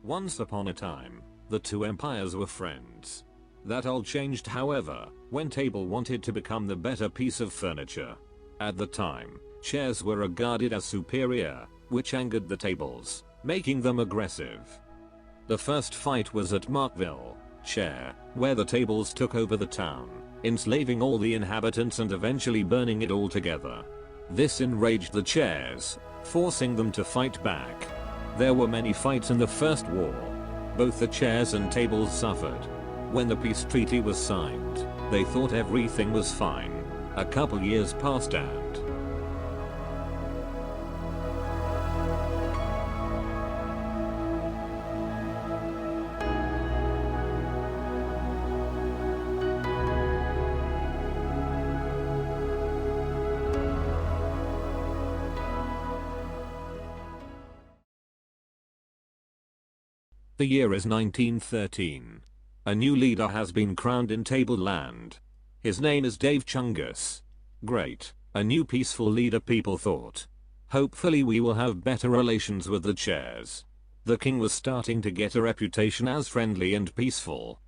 Once upon a time, the two empires were friends. That all changed, however, when table wanted to become the better piece of furniture. At the time, chairs were regarded as superior, which angered the tables, making them aggressive. The first fight was at Markville, Chair, where the tables took over the town, enslaving all the inhabitants and eventually burning it all together. This enraged the chairs, forcing them to fight back. There were many fights in the First War. Both the chairs and tables suffered. When the peace treaty was signed, they thought everything was fine. A couple years passed and the year is 1913. A new leader has been crowned in Tableland. His name is Dave Chungus. Great, a new peaceful leader, people thought. Hopefully we will have better relations with the chairs. The king was starting to get a reputation as friendly and peaceful.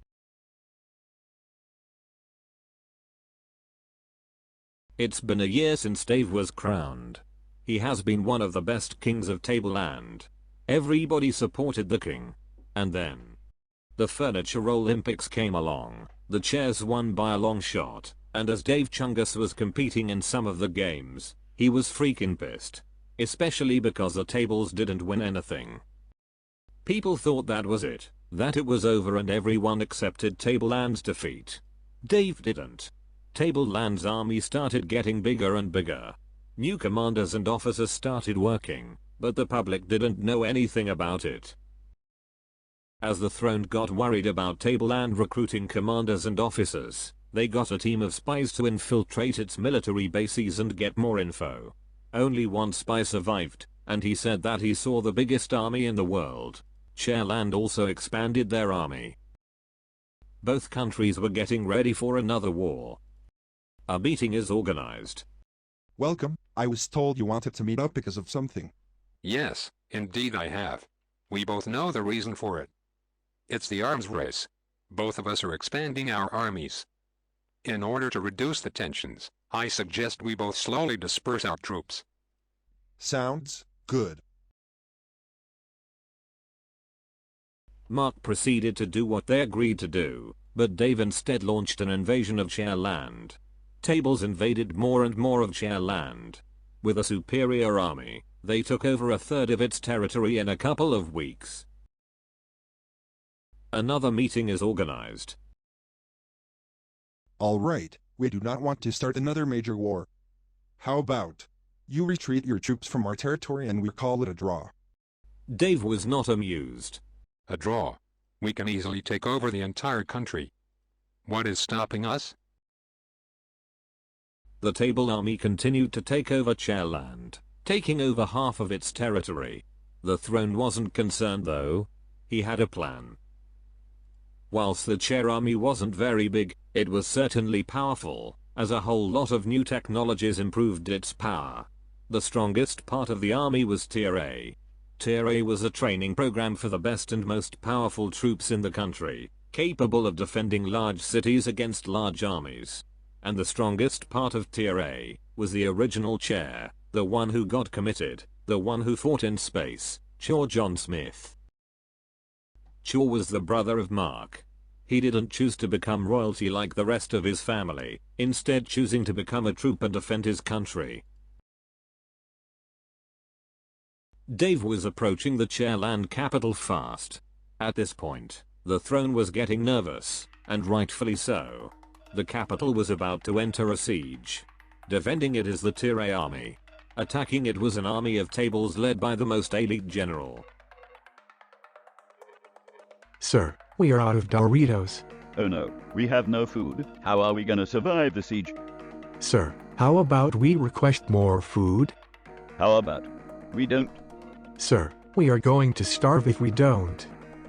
It's been a year since Dave was crowned. He has been one of the best kings of Tableland. Everybody supported the king. And then the Furniture Olympics came along. The chairs won by a long shot, and as Dave Chungus was competing in some of the games, he was freaking pissed. Especially because the tables didn't win anything. People thought that was it, that it was over and everyone accepted Tableland's defeat. Dave didn't. Tableland's army started getting bigger and bigger. New commanders and officers started working, but the public didn't know anything about it. As the throne got worried about Tableland recruiting commanders and officers, they got a team of spies to infiltrate its military bases and get more info. Only one spy survived, and he said that he saw the biggest army in the world. Chairland also expanded their army. Both countries were getting ready for another war. A meeting is organized. Welcome, I was told you wanted to meet up because of something. Yes, indeed I have. We both know the reason for it. It's the arms race. Both of us are expanding our armies. In order to reduce the tensions, I suggest we both slowly disperse our troops. Sounds good. Mark proceeded to do what they agreed to do, but Dave instead launched an invasion of Chairland. Tables invaded more and more of Chairland. With a superior army, they took over a third of its territory in a couple of weeks. Another meeting is organized. All right, we do not want to start another major war. How about you retreat your troops from our territory and we call it a draw? Dave was not amused. A draw? We can easily take over the entire country. What is stopping us? The Table army continued to take over Chairland, taking over half of its territory. The throne wasn't concerned though. He had a plan. Whilst the Chair army wasn't very big, it was certainly powerful, as a whole lot of new technologies improved its power. The strongest part of the army was Tier A. Tier A was a training program for the best and most powerful troops in the country, capable of defending large cities against large armies. And the strongest part of Tier A was the original Chair, the one who got committed, the one who fought in space, Chair John Smith. Chair was the brother of Mark. He didn't choose to become royalty like the rest of his family, instead choosing to become a troop and defend his country. Dave was approaching the Chairland capital fast. At this point, the throne was getting nervous, and rightfully so. The capital was about to enter a siege. Defending it is the Tier A army. Attacking it was an army of tables led by the most elite general. Sir, we are out of Doritos. Oh no, we have no food. How are we gonna survive the siege? Sir, how about we request more food? How about we don't? Sir, we are going to starve if we don't.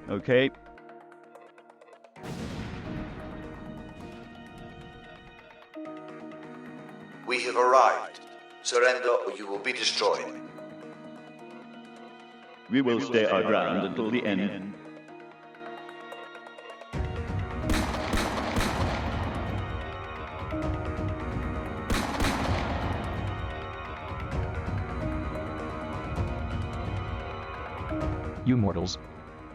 Okay. We have arrived. Surrender or you will be destroyed. We will stay our ground until the end. You mortals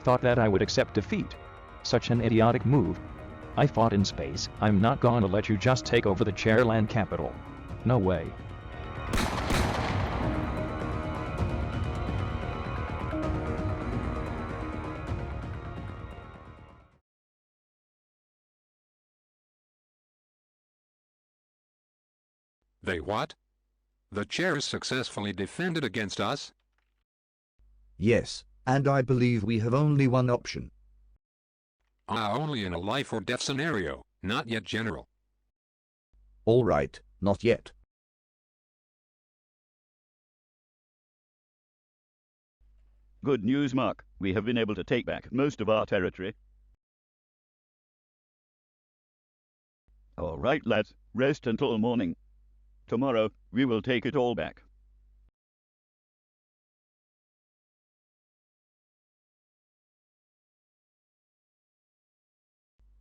thought that I would accept defeat. Such an idiotic move. I fought in space. I'm not gonna let you just take over the Chairland capital. No way. They what? The chair is successfully defended against us? Yes, and I believe we have only one option. Only in a life or death scenario, not yet general. All right, not yet. Good news, Mark. We have been able to take back most of our territory. All right, lads, rest until morning. Tomorrow, we will take it all back.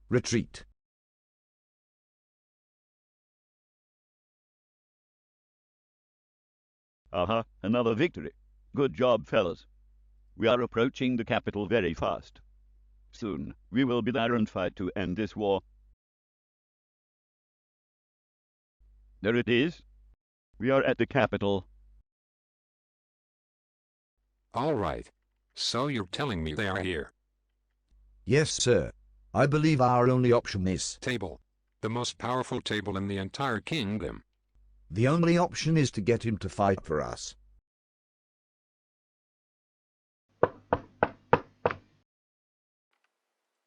Retreat. Aha, another victory. Good job, fellas. We are approaching the capital very fast. Soon, we will be there and fight to end this war. There it is. We are at the capital. All right. So you're telling me they are here. Yes, sir. I believe our only option is... Table. The most powerful table in the entire kingdom. The only option is to get him to fight for us.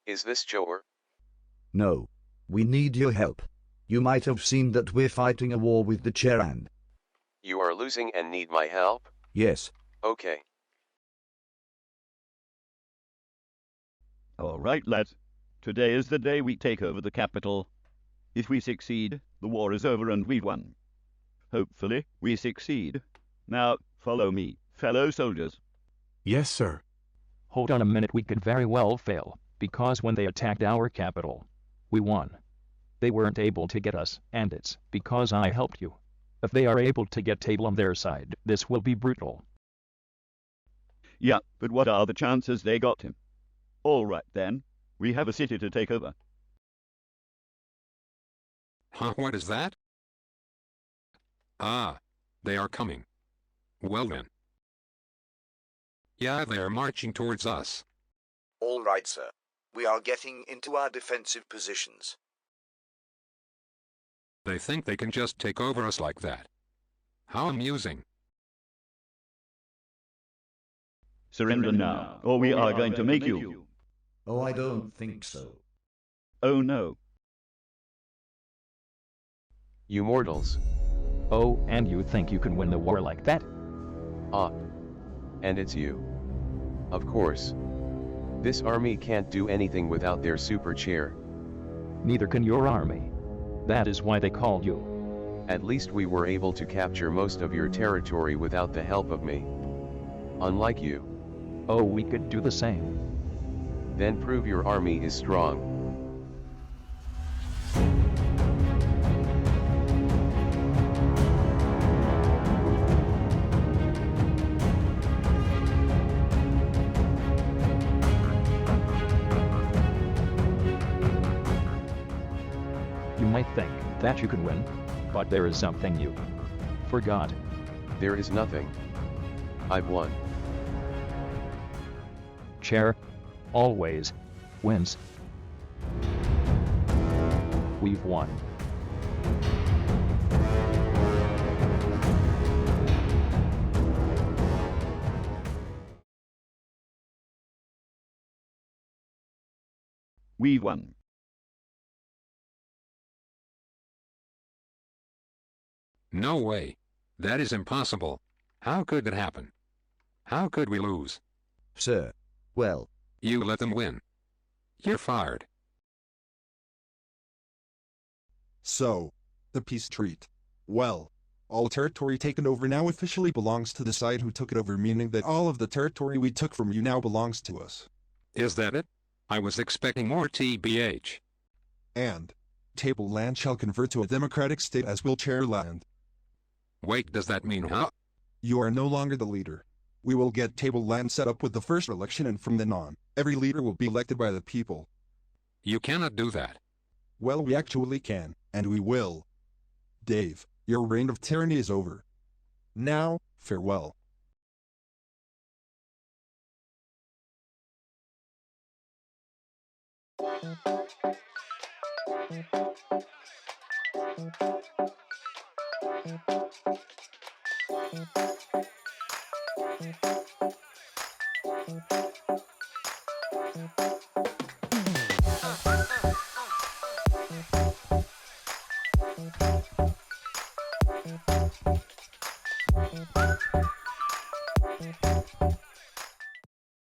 Is this Joer? No. We need your help. You might have seen that we're fighting a war with the Chairland. You are losing and need my help? Yes. Okay. All right, lads. Today is the day we take over the capital. If we succeed, the war is over and we've won. Hopefully, we succeed. Now, follow me, fellow soldiers. Yes, sir. Hold on a minute, we could very well fail, because when they attacked our capital, we won. They weren't able to get us, and it's because I helped you. If they are able to get Table on their side, this will be brutal. Yeah, but what are the chances they got him? All right, then. We have a city to take over. Huh, what is that? Ah, they are coming. Well then. Yeah, they are marching towards us. All right, sir. We are getting into our defensive positions. They think they can just take over us like that. How amusing. Surrender now, or we are going to make you. Oh, I don't think so. Oh no. You mortals. Oh, and you think you can win the war like that? Ah. And it's you. Of course. This army can't do anything without their super chair. Neither can your army. That is why they called you. At least we were able to capture most of your territory without the help of me. Unlike you. Oh, we could do the same. Then prove your army is strong. You might think that you could win, but there is something you forgot. There is nothing. I've won. Chair always wins. We've won. We've won. No way. That is impossible. How could that happen? How could we lose? Sir. Well. You let them win. You're fired. So, the peace treaty. Well, all territory taken over now officially belongs to the side who took it over, meaning that all of the territory we took from you now belongs to us. Is that it? I was expecting more TBH. And Table Land shall convert to a democratic state as will Chairland. Wait, does that mean huh? You are no longer the leader. We will get tableland set up with the first election, and from then on, every leader will be elected by the people. You cannot do that. Well, we actually can, and we will. Dave, your reign of tyranny is over. Now, farewell.